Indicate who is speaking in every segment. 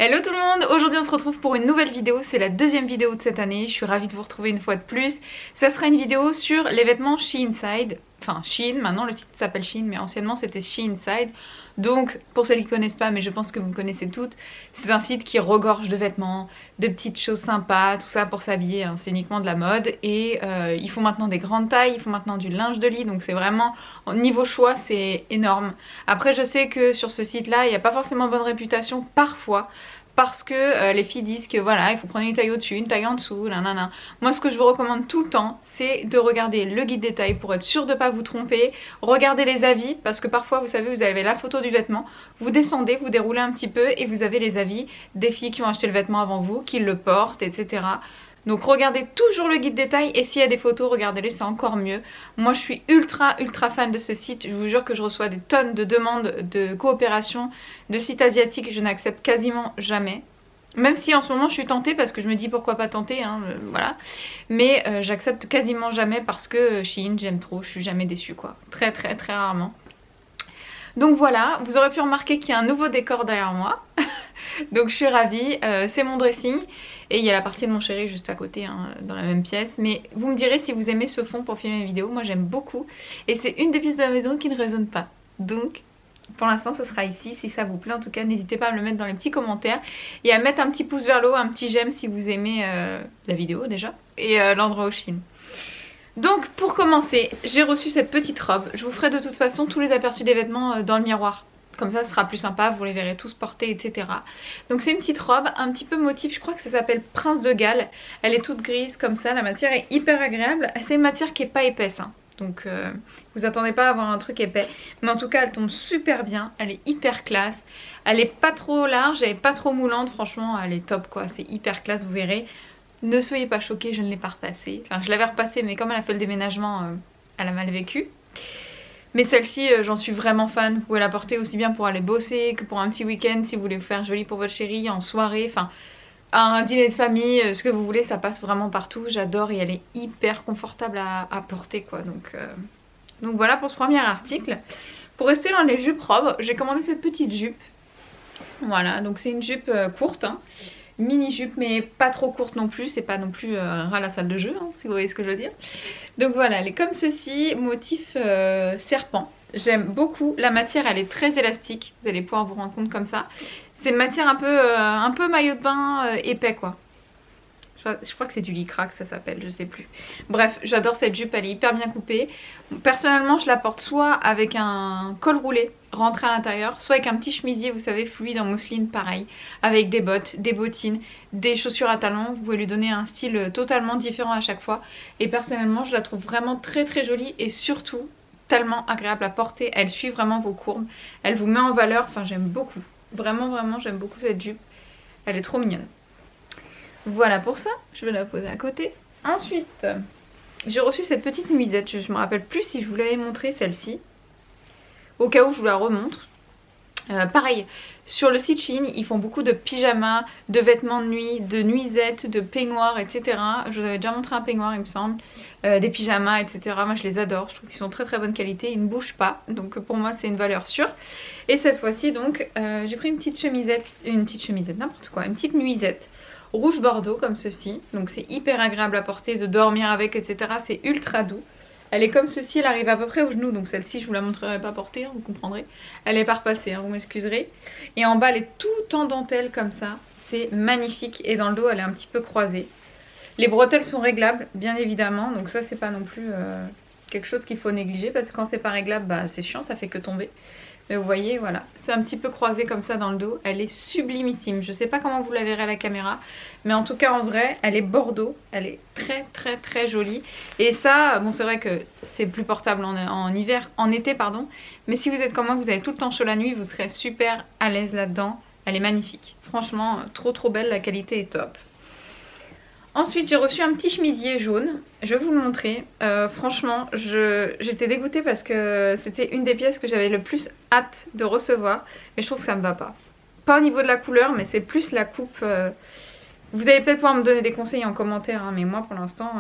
Speaker 1: Hello tout le monde, aujourd'hui on se retrouve pour une nouvelle vidéo, c'est la deuxième vidéo de cette année, je suis ravie de vous retrouver une fois de plus. Ça sera une vidéo sur les vêtements She-Inside, enfin Shein, maintenant le site s'appelle Shein mais anciennement c'était She-Inside. Donc pour celles qui ne connaissent pas, mais je pense que vous connaissez toutes, c'est un site qui regorge de vêtements, de petites choses sympas, tout ça pour s'habiller, hein. C'est uniquement de la mode et ils font maintenant des grandes tailles, ils font maintenant du linge de lit, donc c'est vraiment, niveau choix c'est énorme. Après je sais que sur ce site là il n'y a pas forcément bonne réputation parfois, parce que les filles disent que voilà, il faut prendre une taille au-dessus, une taille en dessous, nanana. Moi ce que je vous recommande tout le temps, c'est de regarder le guide des tailles pour être sûr de ne pas vous tromper. Regardez les avis, parce que parfois vous savez, vous avez la photo du vêtement, vous descendez, vous déroulez un petit peu et vous avez les avis des filles qui ont acheté le vêtement avant vous, qui le portent, etc. Donc regardez toujours le guide détail et s'il y a des photos, regardez-les, c'est encore mieux. Moi je suis ultra fan de ce site, je vous jure que je reçois des tonnes de demandes de coopération de sites asiatiques, je n'accepte quasiment jamais. Même si en ce moment je suis tentée parce que je me dis pourquoi pas tenter, hein, voilà. Mais j'accepte quasiment jamais parce que Shein j'aime trop, je suis jamais déçue quoi. Très rarement. Donc voilà, vous aurez pu remarquer qu'il y a un nouveau décor derrière moi. Donc je suis ravie, c'est mon dressing. Et il y a la partie de mon chéri juste à côté, hein, dans la même pièce. Mais vous me direz si vous aimez ce fond pour filmer mes vidéos. Moi j'aime beaucoup. Et c'est une des pièces de la maison qui ne résonne pas. Donc pour l'instant ce sera ici. Si ça vous plaît en tout cas, n'hésitez pas à me le mettre dans les petits commentaires. Et à mettre un petit pouce vers le haut, un petit j'aime si vous aimez la vidéo déjà. Et l'endroit où je filme. Donc pour commencer, j'ai reçu cette petite robe. Je vous ferai de toute façon tous les aperçus des vêtements dans le miroir. Comme ça ce sera plus sympa, vous les verrez tous porter, etc. Donc c'est une petite robe, un petit peu motif, je crois que ça s'appelle Prince de Galles. Elle est toute grise comme ça, la matière est hyper agréable. C'est une matière qui est pas épaisse, hein. Donc vous attendez pas à avoir un truc épais. Mais en tout cas elle tombe super bien, elle est hyper classe. Elle est pas trop large, elle est pas trop moulante, franchement elle est top quoi. C'est hyper classe, vous verrez. Ne soyez pas choqués, je ne l'ai pas repassée. Enfin je l'avais repassée mais comme elle a fait le déménagement, elle a mal vécu. Mais celle-ci, j'en suis vraiment fan. Vous pouvez la porter aussi bien pour aller bosser que pour un petit week-end si vous voulez faire joli pour votre chérie, en soirée, enfin un dîner de famille, ce que vous voulez, ça passe vraiment partout. J'adore et elle est hyper confortable à porter quoi. Donc voilà pour ce premier article. Pour rester dans les jupes robes, j'ai commandé cette petite jupe. Voilà, donc c'est une jupe courte, hein. Mini jupe mais pas trop courte non plus, c'est pas non plus ras la salle de jeu, hein, si vous voyez ce que je veux dire. Donc voilà, elle est comme ceci, motif serpent. J'aime beaucoup, la matière elle est très élastique, vous allez pouvoir vous rendre compte comme ça. C'est une matière un peu maillot de bain épais quoi. Je crois que c'est du lycra que ça s'appelle, je sais plus. Bref, j'adore cette jupe, elle est hyper bien coupée. Personnellement, je la porte soit avec un col roulé rentré à l'intérieur, soit avec un petit chemisier, vous savez, fluide en mousseline, pareil. Avec des bottes, des bottines, des chaussures à talons. Vous pouvez lui donner un style totalement différent à chaque fois. Et personnellement, je la trouve vraiment très jolie et surtout tellement agréable à porter. Elle suit vraiment vos courbes. Elle vous met en valeur, enfin j'aime beaucoup. Vraiment, j'aime beaucoup cette jupe. Elle est trop mignonne. Voilà pour ça, je vais la poser à côté. Ensuite, j'ai reçu cette petite nuisette, je me rappelle plus si je vous l'avais montré celle-ci. Au cas où je vous la remontre. Pareil, sur le site Shein, ils font beaucoup de pyjamas, de vêtements de nuit, de nuisettes, de peignoirs, etc. Je vous avais déjà montré un peignoir il me semble. Des pyjamas, etc. Moi je les adore, je trouve qu'ils sont très bonne qualité, ils ne bougent pas. Donc pour moi c'est une valeur sûre. Et cette fois-ci donc, j'ai pris une petite chemisette, n'importe quoi, une petite nuisette. Rouge bordeaux comme ceci, donc c'est hyper agréable à porter, de dormir avec, etc. C'est ultra doux. Elle est comme ceci, elle arrive à peu près au genou, donc celle-ci je vous la montrerai pas portée, hein, vous comprendrez. Elle est pas repassée, hein, vous m'excuserez. Et en bas elle est tout en dentelle comme ça, c'est magnifique. Et dans le dos elle est un petit peu croisée. Les bretelles sont réglables, bien évidemment, donc ça c'est pas non plus quelque chose qu'il faut négliger, parce que quand c'est pas réglable, bah, c'est chiant, ça fait que tomber. Mais vous voyez, voilà, c'est un petit peu croisé comme ça dans le dos. Elle est sublimissime. Je sais pas comment vous la verrez à la caméra, mais en tout cas en vrai, elle est bordeaux. Elle est très jolie. Et ça, bon c'est vrai que c'est plus portable en hiver, en été pardon. Mais si vous êtes comme moi, que vous avez tout le temps chaud la nuit, vous serez super à l'aise là-dedans. Elle est magnifique. Franchement, trop belle, la qualité est top. Ensuite j'ai reçu un petit chemisier jaune, je vais vous le montrer. Franchement j'étais dégoûtée parce que c'était une des pièces que j'avais le plus hâte de recevoir. Mais je trouve que ça me va pas. Pas au niveau de la couleur mais c'est plus la coupe. Vous allez peut-être pouvoir me donner des conseils en commentaire, hein, mais moi pour l'instant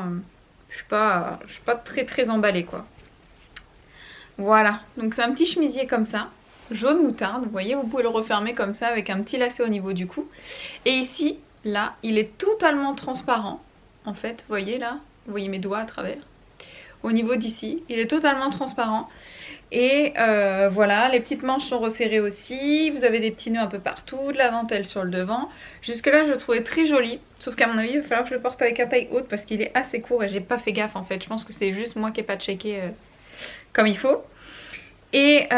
Speaker 1: je suis pas très emballée quoi. Voilà, donc c'est un petit chemisier comme ça. jaune moutarde. Vous voyez, vous pouvez le refermer comme ça avec un petit lacet au niveau du cou. Et ici, là, il est totalement transparent. En fait, vous voyez là, vous voyez mes doigts à travers. Au niveau d'ici, il est totalement transparent. Et voilà, les petites manches sont resserrées aussi. Vous avez des petits nœuds un peu partout, de la dentelle sur le devant. Jusque là je le trouvais très joli. Sauf qu'à mon avis il va falloir que je le porte avec un taille haute parce qu'il est assez court et j'ai pas fait gaffe en fait. Je pense que c'est juste moi qui n'ai pas checké comme il faut. Et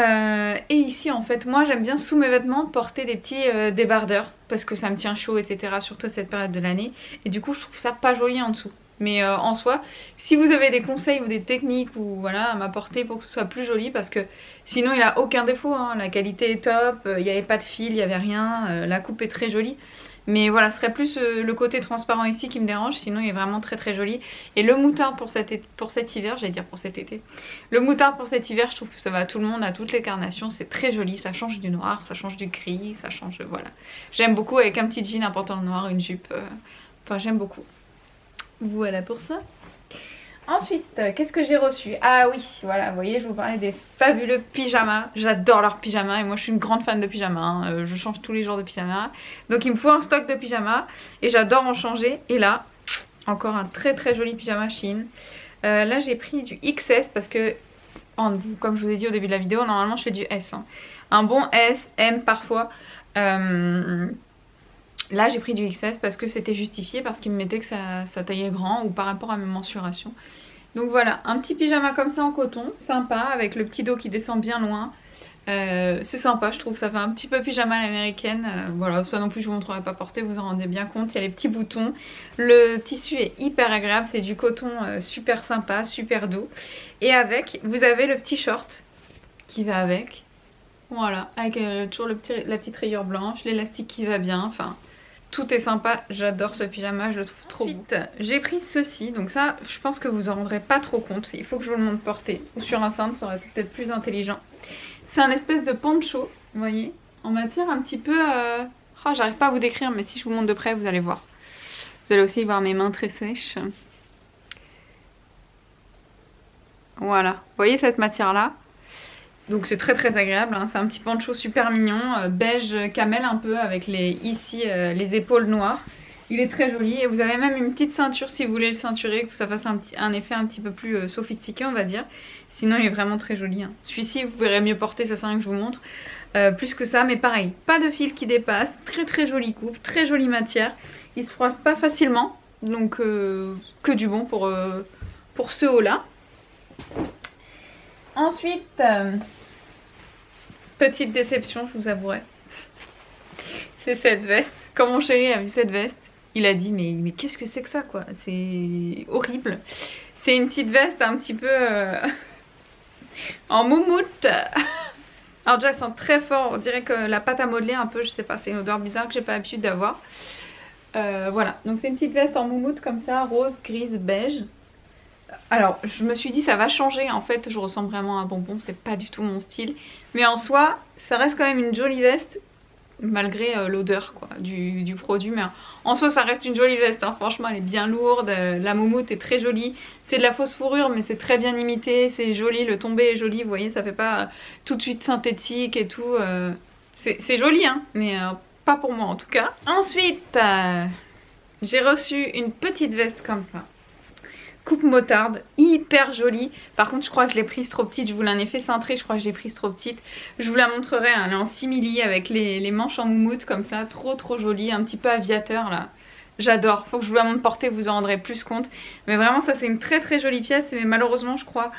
Speaker 1: ici en fait moi j'aime bien sous mes vêtements porter des petits débardeurs. Parce que ça me tient chaud etc. Surtout à cette période de l'année. Et du coup je trouve ça pas joli en dessous. Mais en soi, si vous avez des conseils ou des techniques ou voilà à m'apporter pour que ce soit plus joli, parce que sinon il a aucun défaut, hein. La qualité est top, il n'y avait pas de fil, il n'y avait rien, la coupe est très jolie. Mais voilà, ce serait plus le côté transparent ici qui me dérange, sinon il est vraiment très très joli. Et le moutarde pour cet hiver, j'allais dire pour cet été, le moutarde pour cet hiver, je trouve que ça va à tout le monde, à toutes les carnations, c'est très joli, ça change du noir, ça change du gris, ça change, voilà. J'aime beaucoup avec un petit jean, un pantalon noir, une jupe, enfin j'aime beaucoup. Voilà pour ça. Ensuite, qu'est-ce que j'ai reçu? Ah oui, voilà, vous voyez, je vous parlais des fabuleux pyjamas. J'adore leurs pyjamas et moi je suis une grande fan de pyjamas. Hein. Je change tous les jours de pyjamas. Donc il me faut un stock de pyjamas et j'adore en changer. Et là, encore un très très joli pyjama Shein. Là j'ai pris du XS parce que, comme je vous ai dit au début de la vidéo, normalement je fais du S. Hein. Un bon S, M parfois. Là j'ai pris du XS parce que c'était justifié, parce qu'il me mettait que ça taillait grand ou par rapport à mes mensurations. Donc voilà, un petit pyjama comme ça en coton, sympa, avec le petit dos qui descend bien loin. C'est sympa, je trouve, ça fait un petit peu pyjama à l'américaine. Voilà, ça non plus je vous montrerai pas porter, vous en rendez bien compte. Il y a les petits boutons, le tissu est hyper agréable, c'est du coton super sympa, super doux. Et avec, vous avez le petit short qui va avec. Voilà, avec toujours la petite rayure blanche, l'élastique qui va bien, enfin... Tout est sympa, j'adore ce pyjama, je le trouve trop beau. J'ai pris ceci, donc ça je pense que vous en rendrez pas trop compte, il faut que je vous le montre porté. Ou sur un cintre, ça aurait été peut-être plus intelligent. C'est un espèce de poncho, vous voyez, en matière un petit peu... Oh, j'arrive pas à vous décrire, mais si je vous montre de près, vous allez voir. Vous allez aussi voir mes mains très sèches. Voilà, vous voyez cette matière-là? Donc c'est très très agréable, hein. C'est un petit poncho super mignon, beige camel un peu avec ici les épaules noires. Il est très joli et vous avez même une petite ceinture si vous voulez le ceinturer, que ça fasse un effet un petit peu plus sophistiqué on va dire. Sinon il est vraiment très joli. Hein. Celui-ci vous verrez mieux porter, ça sert à rien que je vous montre. Plus que ça, mais pareil, pas de fil qui dépasse, très très jolie coupe, très jolie matière. Il se froisse pas facilement, donc que du bon pour ce haut là. Ensuite, petite déception, je vous avouerai. C'est cette veste. Quand mon chéri a vu cette veste, il a dit mais qu'est-ce que c'est que ça quoi? C'est horrible. C'est une petite veste un petit peu en moumoute. Alors déjà elle sent très fort, on dirait que la pâte à modeler un peu, je sais pas, c'est une odeur bizarre que j'ai pas l'habitude d'avoir. Voilà, donc c'est une petite veste en moumoute comme ça, rose, grise, beige. Alors je me suis dit ça va changer, en fait je ressemble vraiment à un bonbon, c'est pas du tout mon style. Mais en soi ça reste quand même une jolie veste, malgré l'odeur quoi du produit. Mais en soi ça reste une jolie veste, hein. Franchement elle est bien lourde, la moumoute est très jolie. C'est de la fausse fourrure mais c'est très bien imité, c'est joli, le tombé est joli, vous voyez ça fait pas tout de suite synthétique et tout. C'est joli hein, mais pas pour moi en tout cas. Ensuite j'ai reçu une petite veste comme ça. Coupe motarde, hyper jolie. Par contre je crois que je l'ai prise trop petite, je vous l'en ai fait cintrer, je crois que je l'ai prise trop petite. Je vous la montrerai, hein, elle est en simili avec les manches en moumoute comme ça, trop jolie, un petit peu aviateur là. J'adore, faut que je vous la montre portée, vous en rendrez plus compte. Mais vraiment ça c'est une très jolie pièce, mais malheureusement je crois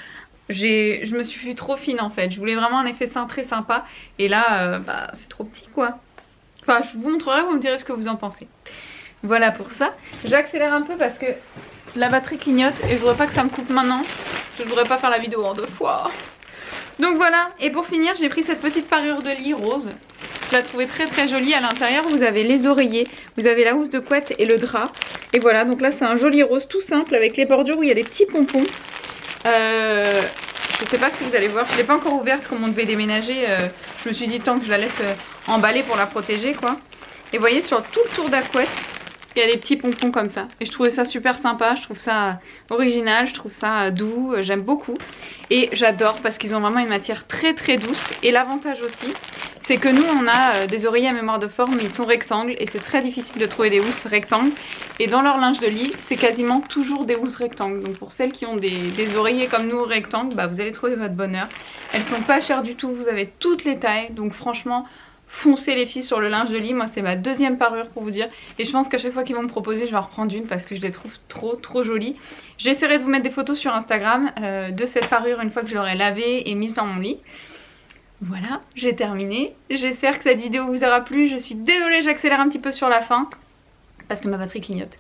Speaker 1: je me suis vue trop fine en fait. Je voulais vraiment un effet cintré sympa et là bah, c'est trop petit quoi. Enfin je vous montrerai, vous me direz ce que vous en pensez. Voilà pour ça. J'accélère un peu parce que la batterie clignote et je voudrais pas que ça me coupe maintenant. Je voudrais pas faire la vidéo en 2 fois. Donc voilà, et pour finir j'ai pris cette petite parure de lit rose. Je la trouvais très jolie. À l'intérieur vous avez les oreillers, vous avez la housse de couette et le drap. Et voilà, donc là c'est un joli rose tout simple avec les bordures où il y a des petits pompons. Je sais pas si vous allez voir, je l'ai pas encore ouverte comme on devait déménager. Je me suis dit tant que je la laisse emballer pour la protéger quoi. Et vous voyez sur tout le tour de la couette, il y a des petits pompons comme ça. Et je trouvais ça super sympa, je trouve ça original, je trouve ça doux, j'aime beaucoup. Et j'adore parce qu'ils ont vraiment une matière très très douce. Et l'avantage aussi, c'est que nous on a des oreillers à mémoire de forme mais ils sont rectangles et c'est très difficile de trouver des housses rectangles. Et dans leur linge de lit, c'est quasiment toujours des housses rectangles. Donc pour celles qui ont des oreillers comme nous rectangles, bah vous allez trouver votre bonheur. Elles sont pas chères du tout, vous avez toutes les tailles. Donc franchement, foncez les filles sur le linge de lit. Moi c'est ma deuxième parure pour vous dire. Et je pense qu'à chaque fois qu'ils vont me proposer, je vais en reprendre une parce que je les trouve trop jolies. J'essaierai de vous mettre des photos sur Instagram de cette parure une fois que je l'aurai lavée et mise dans mon lit. Voilà, j'ai terminé. J'espère que cette vidéo vous aura plu. Je suis désolée, j'accélère un petit peu sur la fin parce que ma batterie clignote.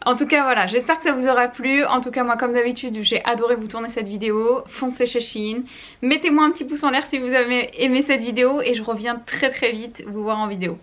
Speaker 1: En tout cas voilà, j'espère que ça vous aura plu. En tout cas moi comme d'habitude j'ai adoré vous tourner cette vidéo. Foncez chez Shein. Mettez-moi un petit pouce en l'air si vous avez aimé cette vidéo et je reviens très vite vous voir en vidéo.